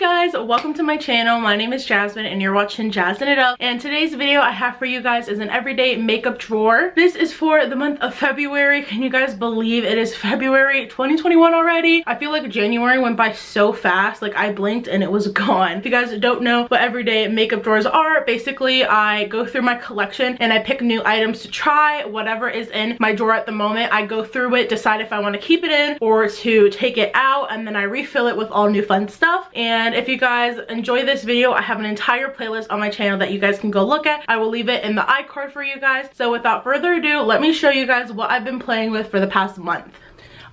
guys, welcome to my channel. My name is Jasmine and you're watching Jazz'n It Up, and today's video I have for you guys is an everyday makeup drawer. This is for the month of February. Can you guys believe it is February 2021 already? I feel like January went by so fast. Like I blinked and it was gone. If you guys don't know what everyday makeup drawers are, basically I go through my collection and I pick new items to try. Whatever is in my drawer at the moment, I go through it, decide if I want to keep it in or to take it out, and then I refill it with all new fun stuff. And if you guys enjoy this video, I have an entire playlist on my channel that you guys can go look at. I will leave it in the iCard for you guys. So without further ado, let me show you guys what I've been playing with for the past month.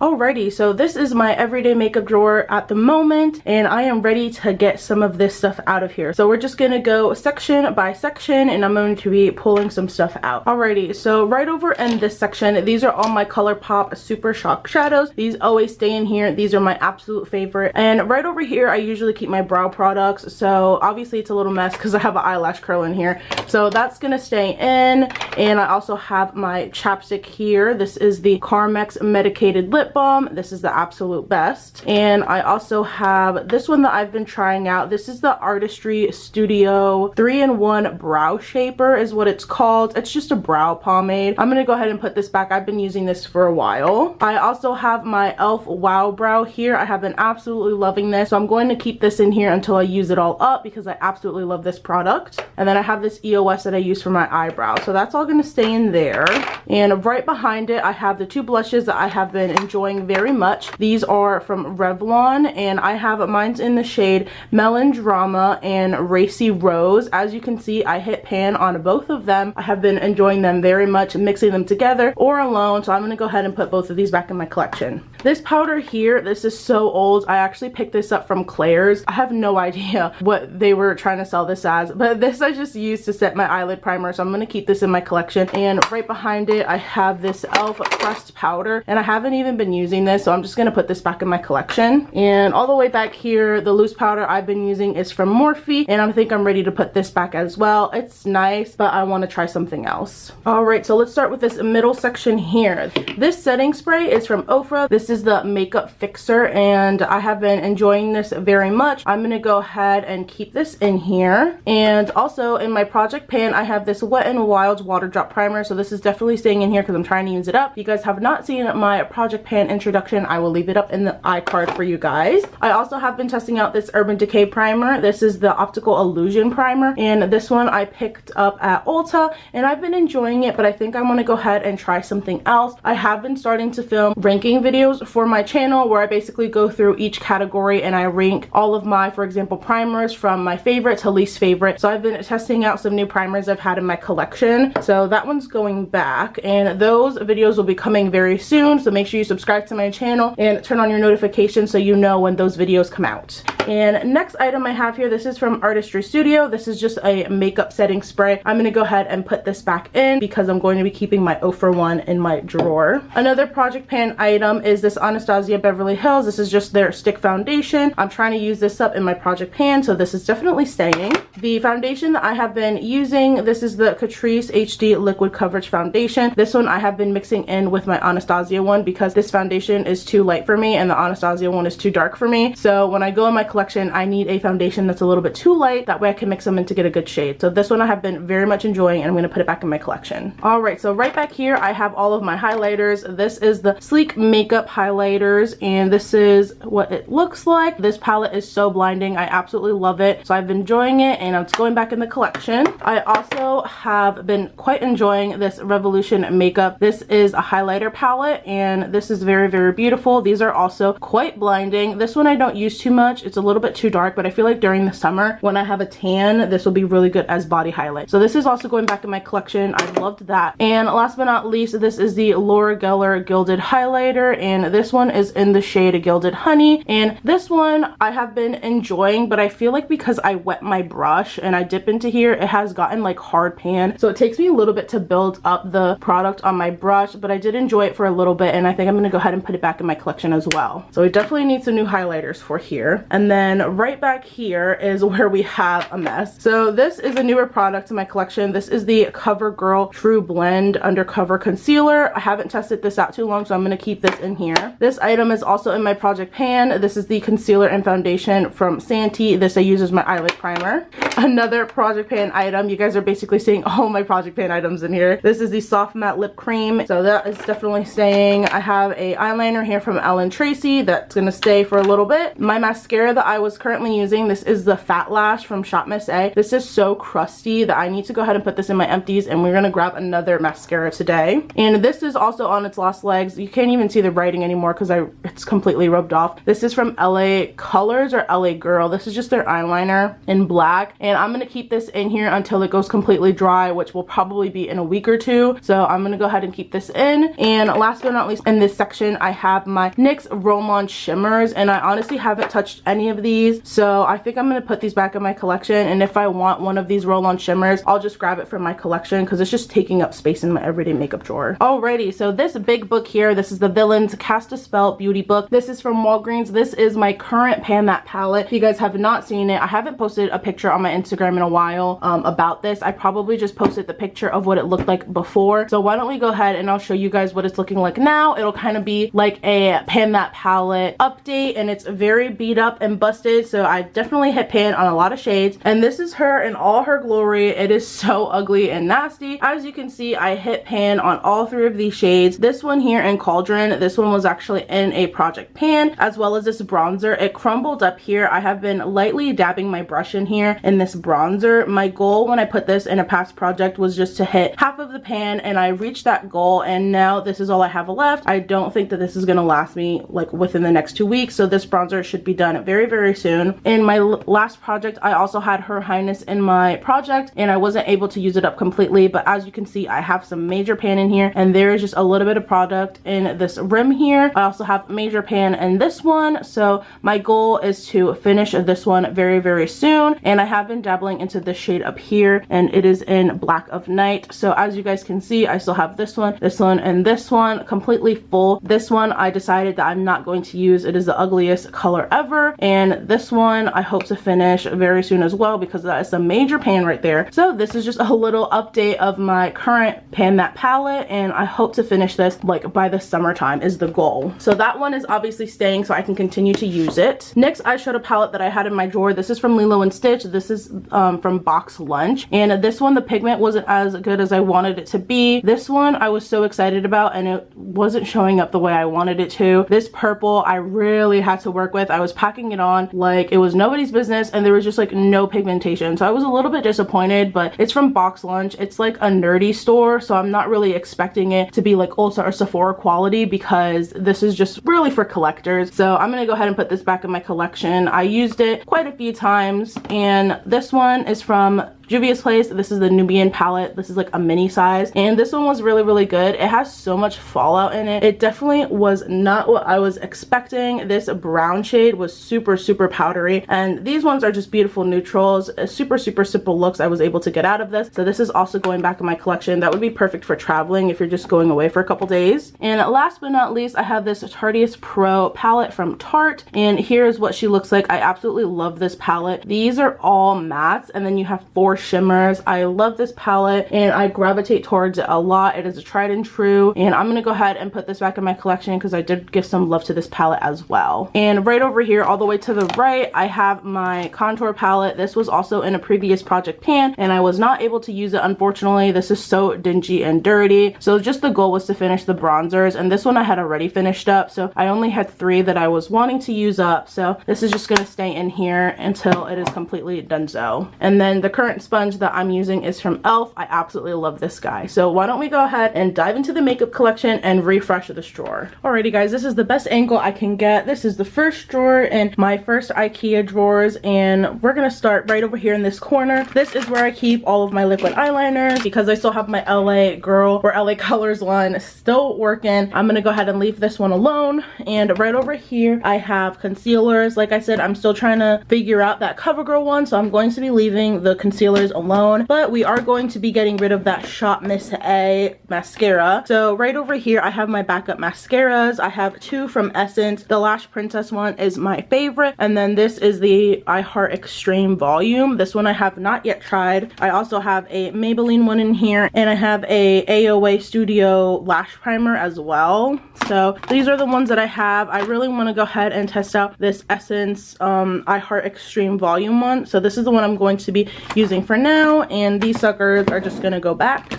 Alrighty, so this is my everyday makeup drawer at the moment, and I am ready to get some of this stuff out of here. So we're just gonna go section by section, and I'm going to be pulling some stuff out. Alrighty, so right over in this section, these are all my ColourPop Super Shock shadows. These always stay in here. These are my absolute favorite. And right over here, I usually keep my brow products. So obviously it's a little mess because I have an eyelash curl in here. So that's gonna stay in. And I also have my chapstick here. This is the Carmex Medicated Lip Balm. This is the absolute best. And I also have this one that I've been trying out. This is the Artistry Studio 3-in-1 Brow Shaper is what it's called. It's just a brow pomade. I'm gonna go ahead and put this back. I've been using this for a while. I also have my e.l.f. Wow Brow here. I have been absolutely loving this. So I'm going to keep this in here until I use it all up because I absolutely love this product. And then I have this EOS that I use for my eyebrow. So that's all gonna stay in there. And right behind it, I have the two blushes that I have been enjoying very much. These are from Revlon, and I have mine's in the shade Melon Drama and Racy Rose. As you can see, I hit pan on both of them. I have been enjoying them very much, mixing them together or alone. So I'm gonna go ahead and put both of these back in my collection. This powder here, this is so old. I actually picked this up from Claire's. I have no idea what they were trying to sell this as, but this I just used to set my eyelid primer, so I'm gonna keep this in my collection. And right behind it, I have this e.l.f. pressed powder, and I haven't even been using this, so I'm just gonna put this back in my collection. And all the way back here, the loose powder I've been using is from Morphe, and I think I'm ready to put this back as well. It's nice, but I want to try something else. All right, so let's start with this middle section here. This setting spray is from Ofra. This is the Makeup Fixer, and I have been enjoying this very much. I'm gonna go ahead and keep this in here. And also in my project pan, I have this Wet n Wild water drop primer, so this is definitely staying in here because I'm trying to use it up. If you guys have not seen my project pan introduction, I will leave it up in the iCard for you guys. I also have been testing out this Urban Decay primer. This is the Optical Illusion primer, and this one I picked up at Ulta, and I've been enjoying it, but I think I want to go ahead and try something else. I have been starting to film ranking videos for my channel where I basically go through each category and I rank all of my, for example, primers from my favorite to least favorite. So I've been testing out some new primers I've had in my collection. So that one's going back, and those videos will be coming very soon. So make sure you subscribe to my channel and turn on your notifications so you know when those videos come out. And next item I have here, this is from Artistry Studio. This is just a makeup setting spray. I'm gonna go ahead and put this back in because I'm going to be keeping my Ofra one in my drawer. Another project pan item is this Anastasia Beverly Hills. This is just their stick foundation. I'm trying to use this up in my project pan, so this is definitely staying. The foundation that I have been using, this is the Catrice HD Liquid Coverage Foundation. This one I have been mixing in with my Anastasia one because this foundation is too light for me and the Anastasia one is too dark for me. So when I go in my collection, I need a foundation that's a little bit too light. That way I can mix them in to get a good shade. So this one I have been very much enjoying, and I'm going to put it back in my collection. Alright, so right back here I have all of my highlighters. This is the Sleek Makeup highlighters, and this is what it looks like. This palette is so blinding. I absolutely love it. So I've been enjoying it, and it's going back in the collection. I also have been quite enjoying this Revolution Makeup. This is a highlighter palette, and this is very, very beautiful. These are also quite blinding. This one I don't use too much. It's a little bit too dark, but I feel like during the summer when I have a tan, this will be really good as body highlight. So this is also going back in my collection. I loved that. And last but not least, this is the Laura Geller Gilded Highlighter, and this one is in the shade Gilded Honey. And this one I have been enjoying, but I feel like because I wet my brush and I dip into here, it has gotten like hard pan. So it takes me a little bit to build up the product on my brush, but I did enjoy it for a little bit, and I think I'm going to go ahead and put it back in my collection as well. So we definitely need some new highlighters for here. And then right back here is where we have a mess. So this is a newer product in my collection. This is the CoverGirl True Blend Undercover Concealer. I haven't tested this out too long, so I'm going to keep this in here. This item is also in my project pan. This is the concealer and foundation from Santee. This I use as my eyelid primer. Another project pan item. You guys are basically seeing all my project pan items in here. This is the soft matte lip cream, so that is definitely staying. I have a eyeliner here from Ellen Tracy that's going to stay for a little bit. My mascara that I was currently using, this is the Fat Lash from Shop Miss A. This is so crusty that I need to go ahead and put this in my empties, and we're going to grab another mascara today. And this is also on its last legs. You can't even see the writing anymore because it's completely rubbed off. This is from LA Colors or LA Girl. This is just their eyeliner in black, and I'm going to keep this in here until it goes completely dry, which will probably be in a week or two. So I'm going to go ahead and keep this in. And last but not least, in this section I have my NYX Roll-On Shimmers, and I honestly haven't touched any of these, so I think I'm going to put these back in my collection, and if I want one of these roll-on shimmers, I'll just grab it from my collection because it's just taking up space in my everyday makeup drawer. Alrighty, so this big book here, this is the Villains Cast a Spell Beauty Book. This is from Walgreens. This is my current Pan That palette. If you guys have not seen it, I haven't posted a picture on my Instagram in a while about this. I probably just posted the picture of what it looked like before, so why don't we go ahead and I'll show you guys what it's looking like now. It'll kind of be like a Pan That palette update, and it's very beat up and busted, so I definitely hit pan on a lot of shades, and this is her in all her glory. It is so ugly and nasty. As you can see, I hit pan on all three of these shades. This one here in Cauldron, this one was actually in a project pan, as well as this bronzer. It crumbled up here. I have been lightly dabbing my brush in here in this bronzer. My goal when I put this in a past project was just to hit half of the pan, and I reached that goal, and now this is all I have left. I don't think that this is gonna last me like within the next 2 weeks, so this bronzer should be done very, very soon. In my last project, I also had Her Highness in my project, and I wasn't able to use it up completely, but as you can see, I have some major pan in here, and there is just a little bit of product in this rim here. I also have major pan in this one, so my goal is to finish this one very, very soon, and I have been dabbling into this shade up here, and it is in Black of Night. So as you guys can see, I still have this one, and this one completely full. This one I decided that I'm not going to use. It is the ugliest color ever, and this one I hope to finish very soon as well because that is a major pan right there. So this is just a little update of my current Pan That palette, and I hope to finish this like by the summertime is the goal. So that one is obviously staying so I can continue to use it. Next eyeshadow palette that I had in my drawer, this is from Lilo & Stitch. This is from Box Lunch, and this one the pigment wasn't as good as I wanted it to be. This one I was so excited about, and it wasn't showing up the way I wanted it to. This purple I really had to work with. I was packing it on like it was nobody's business, and there was just like no pigmentation, so I was a little bit disappointed, but it's from Box Lunch. It's like a nerdy store, so I'm not really expecting it to be like Ulta or Sephora quality because this is just really for collectors. So I'm gonna go ahead and put this back in my collection. I used it quite a few times, and this one is from Juvia's Place. This is the Nubian palette. This is like a mini size, and this one was really, really good. It has so much fallout in it. It definitely was not what I was expecting. This brown shade was super, super powdery, and these ones are just beautiful neutrals. Super, super simple looks I was able to get out of this. So this is also going back in my collection. That would be perfect for traveling if you're just going away for a couple days. And last but not least, I have this Tarteist Pro palette from Tarte, and here's what she looks like. I absolutely love this palette. These are all mattes, and then you have 4 shimmers. I love this palette, and I gravitate towards it a lot. It is a tried and true, and I'm gonna go ahead and put this back in my collection because I did give some love to this palette as well. And right over here, all the way to the right, I have my contour palette. This was also in a previous project pan, and I was not able to use it, unfortunately. This is so dingy and dirty, so just the goal was to finish the bronzers, and this one I had already finished up, so I only had 3 that I was wanting to use up, so this is just gonna stay in here until it is completely donezo. And then the current sponge that I'm using is from e.l.f. I absolutely love this guy. So why don't we go ahead and dive into the makeup collection and refresh this drawer. Alrighty guys, this is the best angle I can get. This is the first drawer in my first IKEA drawers, and we're gonna start right over here in this corner. This is where I keep all of my liquid eyeliner because I still have my LA Girl or LA Colors one still working. I'm gonna go ahead and leave this one alone. And right over here I have concealers. Like I said, I'm still trying to figure out that CoverGirl one, so I'm going to be leaving the concealer concealers alone, but we are going to be getting rid of that Shop Miss A mascara. So right over here I have my backup mascaras. I have two from Essence. The Lash Princess one is my favorite, and then this is the I Heart Extreme Volume. This one I have not yet tried. I also have a Maybelline one in here, and I have a AOA Studio lash primer as well. So these are the ones that I have. I really want to go ahead and test out this Essence I Heart Extreme Volume one. So this is the one I'm going to be using for now, and these suckers are just gonna go back.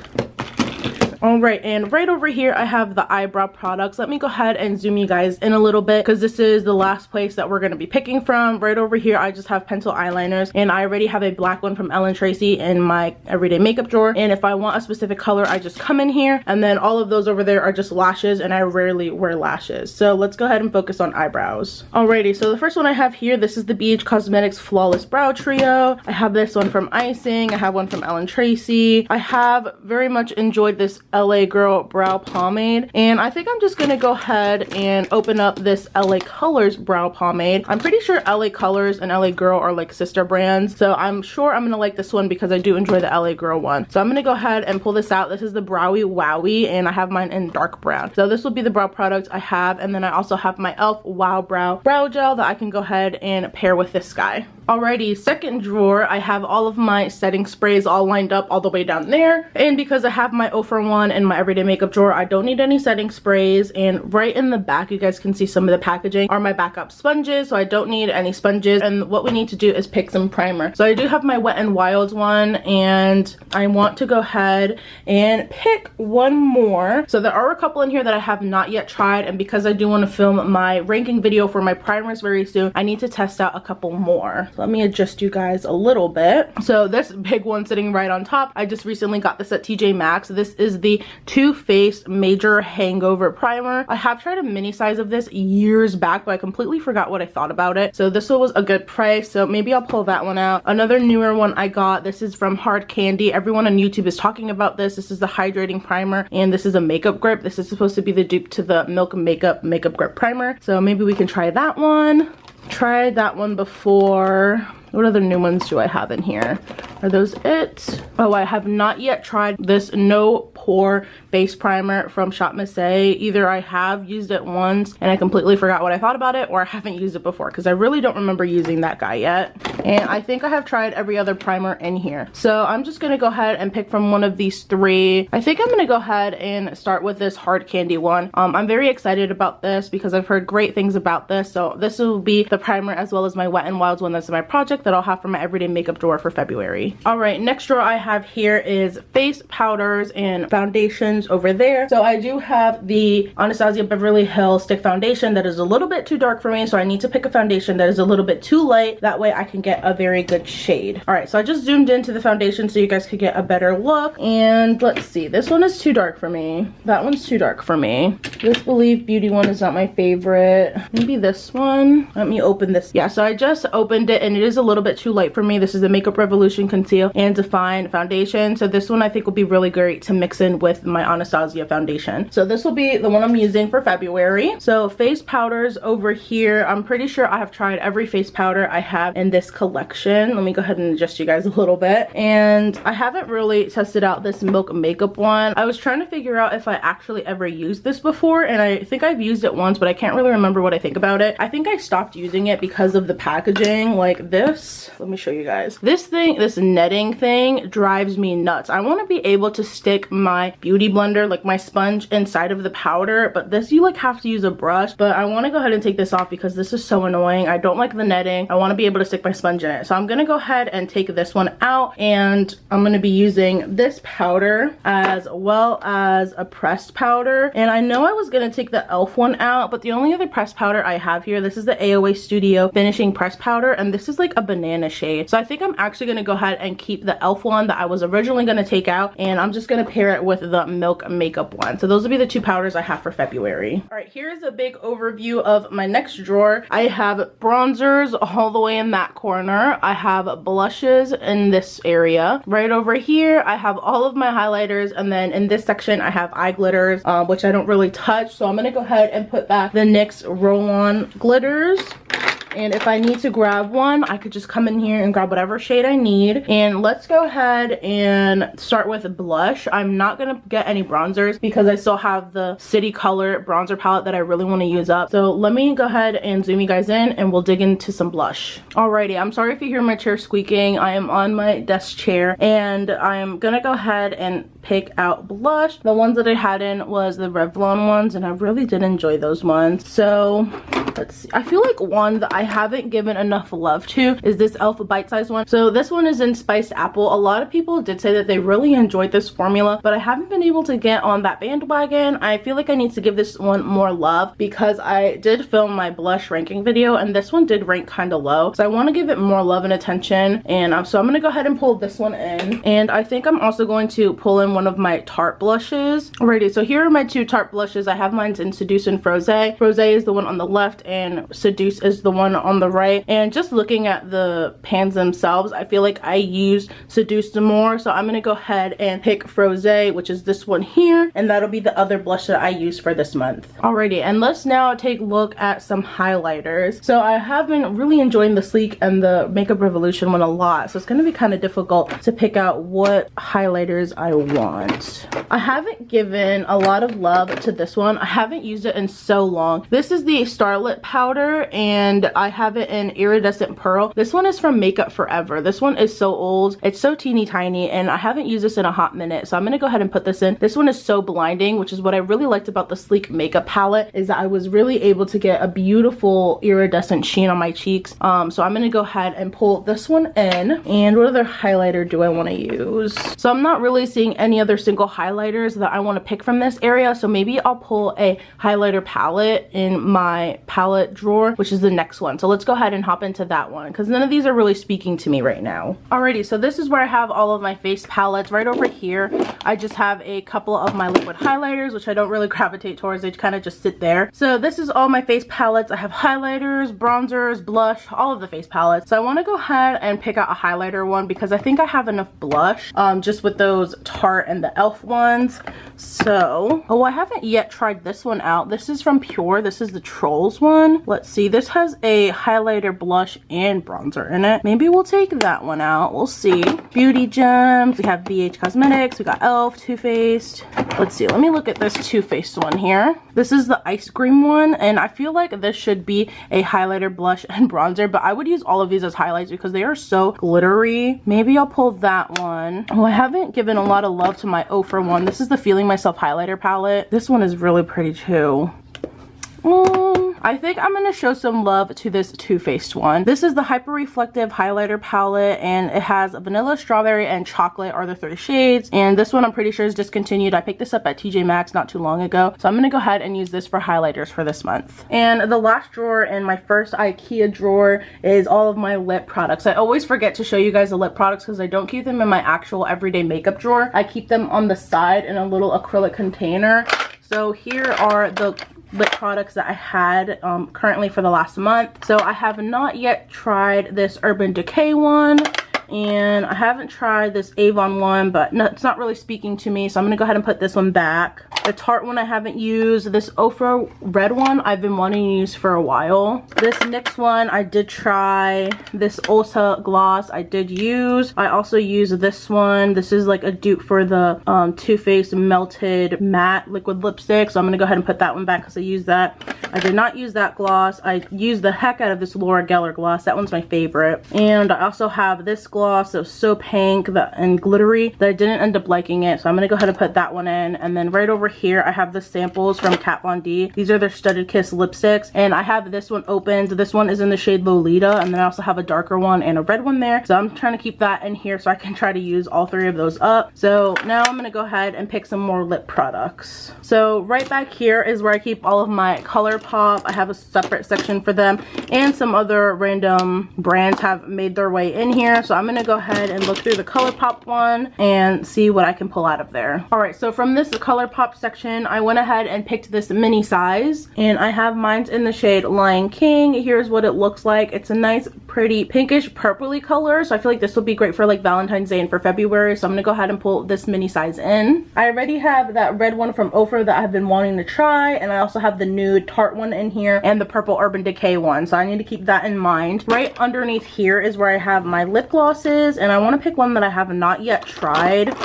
Alright, and right over here I have the eyebrow products. Let me go ahead and zoom you guys in a little bit because this is the last place that we're going to be picking from. Right over here I just have pencil eyeliners, and I already have a black one from Ellen Tracy in my everyday makeup drawer, and if I want a specific color I just come in here, and then all of those over there are just lashes, and I rarely wear lashes. So let's go ahead and focus on eyebrows. Alrighty, so the first one I have here, this is the BH Cosmetics Flawless Brow Trio. I have this one from Icing. I have one from Ellen Tracy. I have very much enjoyed this LA Girl brow pomade, and I think I'm just gonna go ahead and open up this LA Colors brow pomade. I'm pretty sure LA Colors and LA Girl are like sister brands, so I'm sure I'm gonna like this one because I do enjoy the LA Girl one. So I'm gonna go ahead and pull this out. This is the Browy Wowie, and I have mine in dark brown. So this will be the brow product I have, and then I also have my e.l.f. Wow brow gel that I can go ahead and pair with this guy. Alrighty, second drawer, I have all of my setting sprays all lined up all the way down there, and because I have my 0 for 1 in my everyday makeup drawer, I don't need any setting sprays. And right in the back you guys can see some of the packaging are my backup sponges, so I don't need any sponges. And what we need to do is pick some primer. So I do have my Wet n Wild one, and I want to go ahead and pick one more. So there are a couple in here that I have not yet tried, and because I do want to film my ranking video for my primers very soon, I need to test out a couple more. Let me adjust you guys a little bit. So this big one sitting right on top, I just recently got this at TJ Maxx. This is the Too Faced Major Hangover Primer. I have tried a mini size of this years back, but I completely forgot what I thought about it. So this one was a good price, so maybe I'll pull that one out. Another newer one I got, this is from Hard Candy. Everyone on YouTube is talking about this. This is the Hydrating Primer, and this is a makeup grip. This is supposed to be the dupe to the Milk Makeup Grip Primer. So maybe we can try that one. Tried that one before. What other new ones do I have in here? Are those it? Oh, I have not yet tried this No Pore Base Primer from Shop Miss A. Either I have used it once and I completely forgot what I thought about it, or I haven't used it before because I really don't remember using that guy yet. And I think I have tried every other primer in here. So I'm just gonna go ahead and pick from one of these three. I think I'm gonna go ahead and start with this Hard Candy one. I'm very excited about this because I've heard great things about this. So this will be the primer as well as my Wet n Wild one that's in my project that I'll have for my everyday makeup drawer for February. Alright, next drawer I have here is face powders and foundations over there. So I do have the Anastasia Beverly Hills Stick Foundation that is a little bit too dark for me, so I need to pick a foundation that is a little bit too light. That way I can get a very good shade. Alright, so I just zoomed into the foundation so you guys could get a better look. And let's see, this one is too dark for me. That one's too dark for me. This Believe Beauty one is not my favorite. Maybe this one. Let me open this. Yeah, so I just opened it and it is a little bit too light for me. This is the Makeup Revolution Conceal and Define Foundation. So this one I think will be really great to mix in with my Anastasia foundation. So this will be the one I'm using for February. So face powders over here. I'm pretty sure I have tried every face powder I have in this collection. Let me go ahead and adjust you guys a little bit. And I haven't really tested out this Milk Makeup one. I was trying to figure out if I actually ever used this before, and I think I've used it once, but I can't really remember what I think about it. I think I stopped using it because of the packaging. Like this, let me show you guys. This thing, this netting thing drives me nuts. I want to be able to stick my beauty blender, like my sponge, inside of the powder, but this you like have to use a brush. But I want to go ahead and take this off because this is so annoying. I don't like the netting. I want to be able to stick my sponge in it. So I'm gonna go ahead and take this one out, and I'm gonna be using this powder as well as a pressed powder. And I know I was gonna take the e.l.f. one out, but the only other pressed powder I have here, this is the AOA Studio Finishing Press Powder, and this is like a banana shade. So I think I'm actually gonna go ahead and keep the e.l.f. one that I was originally gonna take out, and I'm just gonna pair it with the Milk Makeup one. So those will be the two powders I have for February. All right, here's a big overview of my next drawer. I have bronzers all the way in that corner. I have blushes in this area. Right over here, I have all of my highlighters, and then in this section, I have eye glitters, which I don't really touch. So I'm gonna go ahead and put back the NYX Roll-On glitters. and if I need to grab one, I could just come in here and grab whatever shade I need. And let's go ahead and start with blush. I'm not gonna get any bronzers because I still have the City Color bronzer palette that I really want to use up. So let me go ahead and zoom you guys in and we'll dig into some blush. Alrighty, I'm sorry if you hear my chair squeaking. I am on my desk chair and I'm gonna go ahead and pick out blush. The ones that I had in was the Revlon ones, and I really did enjoy those ones. So let's see. I feel like one that I haven't given enough love to is this e.l.f. Bite Size one. So this one is in Spiced Apple. A lot of people did say that they really enjoyed this formula, but I haven't been able to get on that bandwagon. I feel like I need to give this one more love because I did film my blush ranking video and this one did rank kind of low. So I want to give it more love and attention, and so I'm going to go ahead and pull this one in. And I think I'm also going to pull in one of my Tarte blushes. Alrighty, so here are my two Tarte blushes. I have mine in Seduce and Froze. Froze is the one on the left and Seduce is the one on the right. And just looking at the pans themselves, I feel like I used Seduce more, so I'm going to go ahead and pick Froze, which is this one here, and that'll be the other blush that I use for this month. Alrighty, and let's now take a look at some highlighters. So I have been really enjoying the Sleek and the Makeup Revolution one a lot, so it's going to be kind of difficult to pick out what highlighters I want. I haven't given a lot of love to this one. I haven't used it in so long. This is the Starlit powder and I have it in Iridescent Pearl. This one is from Makeup Forever. This one is so old. It's so teeny tiny and I haven't used this in a hot minute, so I'm gonna go ahead and put this in. This one is so blinding, which is what I really liked about the Sleek makeup palette, is that I was really able to get a beautiful iridescent sheen on my cheeks. So I'm gonna go ahead and pull this one in. And what other highlighter do I want to use? So I'm not really seeing any other single highlighters that I want to pick from this area, so maybe I'll pull a highlighter palette in my palette drawer, which is the next one. So let's go ahead and hop into that one because none of these are really speaking to me right now. Alrighty, so this is where I have all of my face palettes. Right over here I just have a couple of my liquid highlighters, which I don't really gravitate towards. They kind of just sit there. So this is all my face palettes. I have highlighters, bronzers, blush, all of the face palettes. So I want to go ahead and pick out a highlighter one because I think I have enough blush just with those Tarte and the e.l.f. ones. So, oh, I haven't yet tried this one out. This is from Pure. This is the Trolls one. Let's see. This has a highlighter, blush, and bronzer in it. Maybe we'll take that one out. We'll see. Beauty Gems. We have BH Cosmetics. We got e.l.f., Too Faced. Let's see. Let me look at this Too Faced one here. This is the Ice Cream one, and I feel like this should be a highlighter, blush, and bronzer, but I would use all of these as highlights because they are so glittery. Maybe I'll pull that one. Oh, I haven't given a lot of love to my O for one. This is the Feeling Myself highlighter palette. This one is really pretty too. I think I'm going to show some love to this Too Faced one. This is the Hyper Reflective highlighter palette, and it has vanilla, strawberry, and chocolate are the 3 shades. And this one I'm pretty sure is discontinued. I picked this up at TJ Maxx not too long ago, so I'm going to go ahead and use this for highlighters for this month. And the last drawer in my first IKEA drawer is all of my lip products. I always forget to show you guys the lip products because I don't keep them in my actual everyday makeup drawer. I keep them on the side in a little acrylic container. So here are the lip products that I had currently for the last month. So I have not yet tried this Urban Decay one, and I haven't tried this Avon one, but no, it's not really speaking to me, so I'm gonna go ahead and put this one back. The Tarte one I haven't used. This Ofra red one I've been wanting to use for a while. This NYX one I did try. This Ulta gloss I did use. I also used this one. This is like a dupe for the Too Faced Melted Matte Liquid Lipstick, so I'm gonna go ahead and put that one back because I used that. I did not use that gloss. I used the heck out of this Laura Geller gloss. That one's my favorite. And I also have this gloss that was so pink and glittery that I didn't end up liking it, so I'm gonna go ahead and put that one in. And then right over here I have the samples from Kat Von D. These are their Studded Kiss lipsticks, and I have this one opened. This one is in the shade Lolita, and then I also have a darker one and a red one there, so I'm trying to keep that in here so I can try to use all 3 of those up. So now I'm gonna go ahead and pick some more lip products. So right back here is where I keep all of my ColourPop. I have a separate section for them, and some other random brands have made their way in here, so I'm gonna go ahead and look through the ColourPop one and see what I can pull out of there. All right, so from this ColourPop section I went ahead and picked this mini size, and I have mine in the shade Lion King. Here's what it looks like. It's a nice pretty pinkish purpley color, so I feel like this will be great for like Valentine's Day and for February. So I'm gonna go ahead and pull this mini size in. I already have that red one from Ophir that I've been wanting to try, and I also have the nude Tarte one in here and the purple Urban Decay one, so I need to keep that in mind. Right underneath here is where I have my lip glosses, and I want to pick one that I have not yet tried.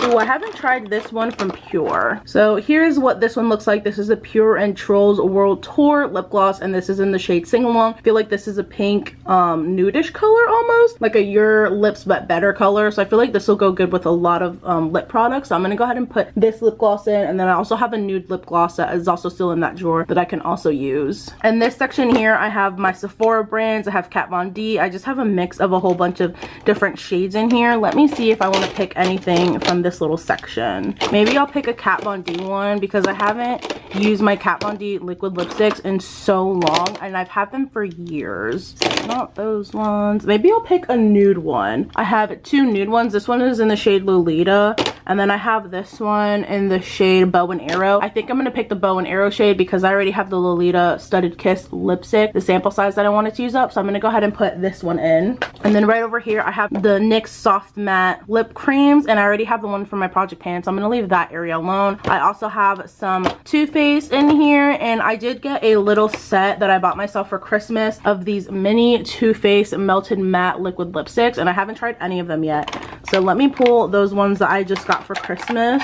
Ooh, I haven't tried this one from Pure. So here's what this one looks like. This is a Pure and Trolls World Tour lip gloss, and this is in the shade Sing Along. I feel like this is a pink nudish color, almost like a Your Lips But Better color. So I feel like this will go good with a lot of lip products. So I'm gonna go ahead and put this lip gloss in, and then I also have a nude lip gloss that is also still in that drawer that I can also use. In this section here, I have my Sephora brands. I have Kat Von D. I just have a mix of a whole bunch of different shades in here. Let me see if I want to pick anything from this little section. Maybe I'll pick a Kat Von D one because I haven't used my Kat Von D liquid lipsticks in so long, and I've had them for years. So not those ones. Maybe I'll pick a nude one. I have two nude ones. This one is in the shade Lolita, and then I have this one in the shade Bow and Arrow. I think I'm gonna pick the Bow and Arrow shade because I already have the Lolita Studded Kiss lipstick, the sample size that I wanted to use up. So I'm gonna go ahead and put this one in. And then right over here I have the NYX Soft Matte Lip Creams, and I already have the one from my Project Pan, so I'm gonna leave that area alone. I also have some Too Faced in here, and I did get a little set that I bought myself for Christmas of these mini Too Faced Melted Matte Liquid Lipsticks, and I haven't tried any of them yet. So let me pull those ones that I just got for Christmas,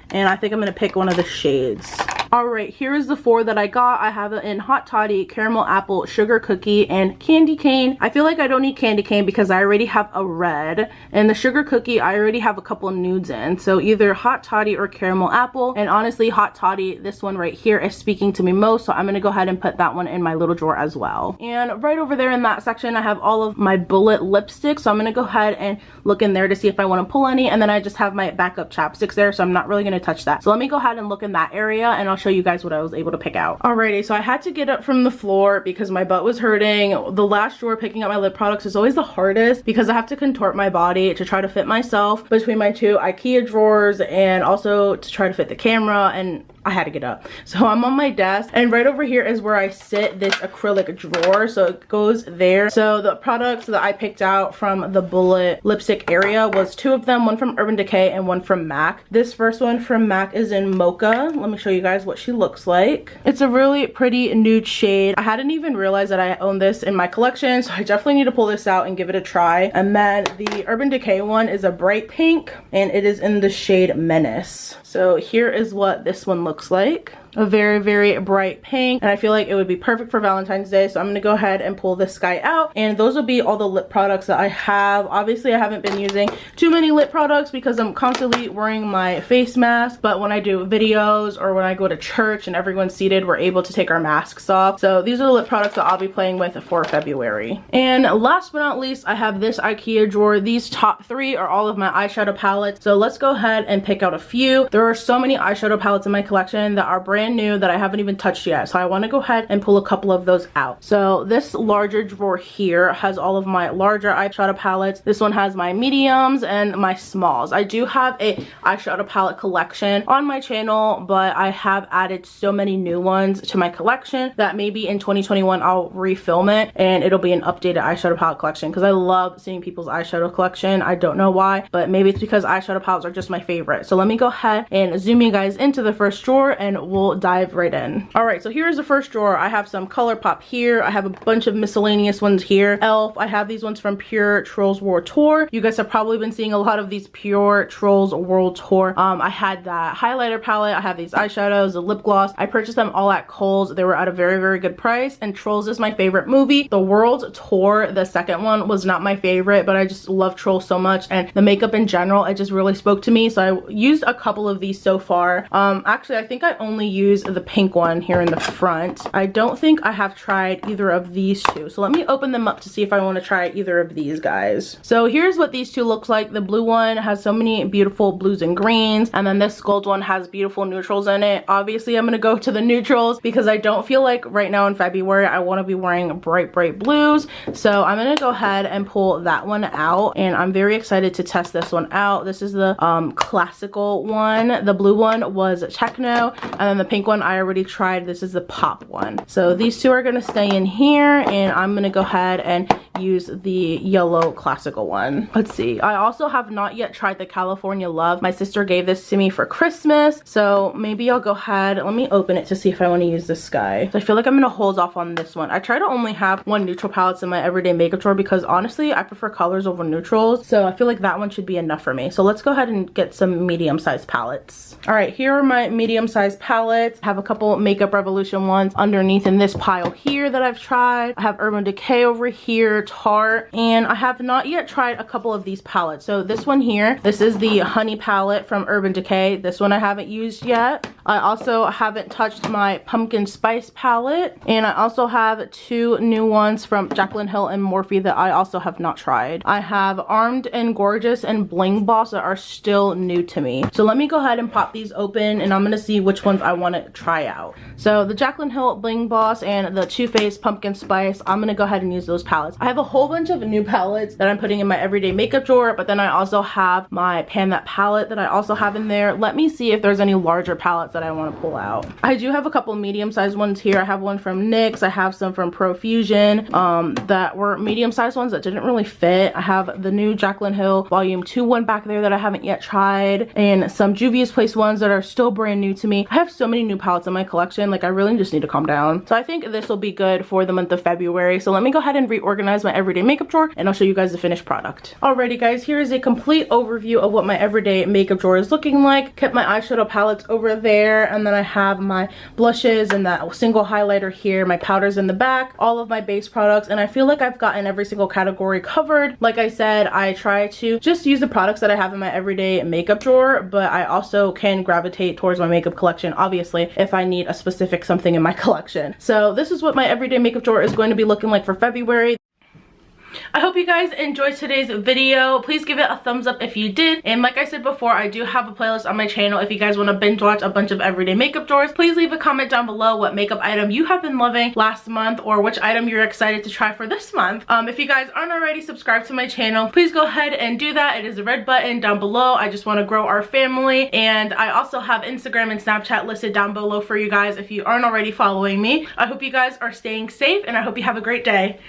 and I think I'm gonna pick one of the shades. Alright, here is the four that I got. I have it in Hot Toddy, Caramel Apple, Sugar Cookie, and Candy Cane. I feel like I don't need Candy Cane because I already have a red. And the Sugar Cookie, I already have a couple of nudes in. So either Hot Toddy or Caramel Apple. And honestly, Hot Toddy, this one right here, is speaking to me most. So I'm going to go ahead and put that one in my little drawer as well. And right over there in that section, I have all of my bullet lipsticks. So I'm going to go ahead and look in there to see if I want to pull any. And then I just have my backup chapsticks there. So I'm not really going to touch that. So let me go ahead and look in that area, and I'll show you guys what I was able to pick out. Alrighty, so I had to get up from the floor because my butt was hurting. The last drawer picking up my lip products is always the hardest because I have to contort my body to try to fit myself between my two IKEA drawers, and also to try to fit the camera, and I had to get up. So I'm on my desk, and right over here is where I sit this acrylic drawer, so it goes there. So the products that I picked out from the bullet lipstick area was two of them, one from Urban Decay and one from MAC. This first one from MAC is in Mocha. Let me show you guys what she looks like. It's a really pretty nude shade. I hadn't even realized that I own this in my collection, so I definitely need to pull this out and give it a try. And then the Urban Decay one is a bright pink, and it is in the shade Menace. So here is what this one looks like. A very, very bright pink, and I feel like it would be perfect for Valentine's Day. So I'm gonna go ahead and pull this guy out, and those will be all the lip products that I have. Obviously I haven't been using too many lip products because I'm constantly wearing my face mask, but when I do videos or when I go to church and everyone's seated, we're able to take our masks off. So these are the lip products that I'll be playing with for February. And last but not least, I have this IKEA drawer. These top three are all of my eyeshadow palettes, so let's go ahead and pick out a few. There are so many eyeshadow palettes in my collection that are brand new that I haven't even touched yet, so I want to go ahead and pull a couple of those out. So this larger drawer here has all of my larger eyeshadow palettes. This one has my mediums and my smalls. I do have a eyeshadow palette collection on my channel, but I have added so many new ones to my collection that maybe in 2021 I'll refilm it and it'll be an updated eyeshadow palette collection, because I love seeing people's eyeshadow collection. I don't know why, but maybe it's because eyeshadow palettes are just my favorite. So let me go ahead and zoom you guys into the first drawer and we'll dive right in. Alright, so here's the first drawer. I have some ColourPop here. I have a bunch of miscellaneous ones here. Elf. I have these ones from Pure Trolls World Tour. You guys have probably been seeing a lot of these Pure Trolls World Tour. I had that highlighter palette. I have these eyeshadows, a lip gloss. I purchased them all at Kohl's. They were at a very, very good price, and Trolls is my favorite movie. The World Tour, the second one, was not my favorite, but I just love Trolls so much, and the makeup in general, it just really spoke to me. So I used a couple of these so far. Actually, I think I only used the pink one here in the front. I don't think I have tried either of these two, so let me open them up to see if I want to try either of these guys. So here's what these two look like. The blue one has so many beautiful blues and greens, and then this gold one has beautiful neutrals in it. Obviously I'm gonna go to the neutrals because I don't feel like right now in February I want to be wearing bright blues, so I'm gonna go ahead and pull that one out, and I'm very excited to test this one out. This is the classical one. The blue one was techno, and then the pink one I already tried. This is the pop one. So these two are gonna stay in here, and I'm gonna go ahead and use the yellow classical one. Let's see. I also have not yet tried the California Love. My sister gave this to me for Christmas, so maybe I'll go ahead. Let me open it to see if I want to use this guy. So I feel like I'm gonna hold off on this one. I try to only have one neutral palette in my everyday makeup drawer because honestly I prefer colors over neutrals, so I feel like that one should be enough for me. So let's go ahead and get some medium-sized palettes. All right, here are my medium-sized palettes. I have a couple Makeup Revolution ones underneath in this pile here that I've tried. I have Urban Decay over here, Tarte, and I have not yet tried a couple of these palettes. So this one here, this is the Honey palette from Urban Decay. This one I haven't used yet. I also haven't touched my Pumpkin Spice palette, and I also have two new ones from Jaclyn Hill and Morphe that I also have not tried. I have Armed and Gorgeous and Bling Boss that are still new to me. So let me go ahead and pop these open, and I'm gonna see which ones I want to try out. So the Jaclyn Hill Bling Boss and the Too Faced Pumpkin Spice, I'm gonna go ahead and use those palettes. I have a whole bunch of new palettes that I'm putting in my everyday makeup drawer, but then I also have my Pan That palette that I also have in there. Let me see if there's any larger palettes that I want to pull out. I do have a couple medium-sized ones here. I have one from NYX. I have some from Profusion that were medium-sized ones that didn't really fit. I have the new Jaclyn Hill Volume 2 one back there that I haven't yet tried, and some Juvia's Place ones that are still brand new to me. I have so many new palettes in my collection, like I really just need to calm down. So I think this will be good for the month of February. So let me go ahead and reorganize my everyday makeup drawer, and I'll show you guys the finished product. Alrighty guys, here is a complete overview of what my everyday makeup drawer is looking like. Kept my eyeshadow palettes over there, and then I have my blushes and that single highlighter here, my powders in the back, all of my base products, and I feel like I've gotten every single category covered. Like I said, I try to just use the products that I have in my everyday makeup drawer, but I also can gravitate towards my makeup collection, obviously, if I need a specific something in my collection. So this is what my everyday makeup drawer is going to be looking like for February. I hope you guys enjoyed today's video. Please give it a thumbs up if you did. And like I said before, I do have a playlist on my channel if you guys want to binge watch a bunch of everyday makeup drawers. Please leave a comment down below what makeup item you have been loving last month or which item you're excited to try for this month. If you guys aren't already subscribed to my channel, please go ahead and do that. It is a red button down below. I just want to grow our family. And I also have Instagram and Snapchat listed down below for you guys if you aren't already following me. I hope you guys are staying safe, and I hope you have a great day.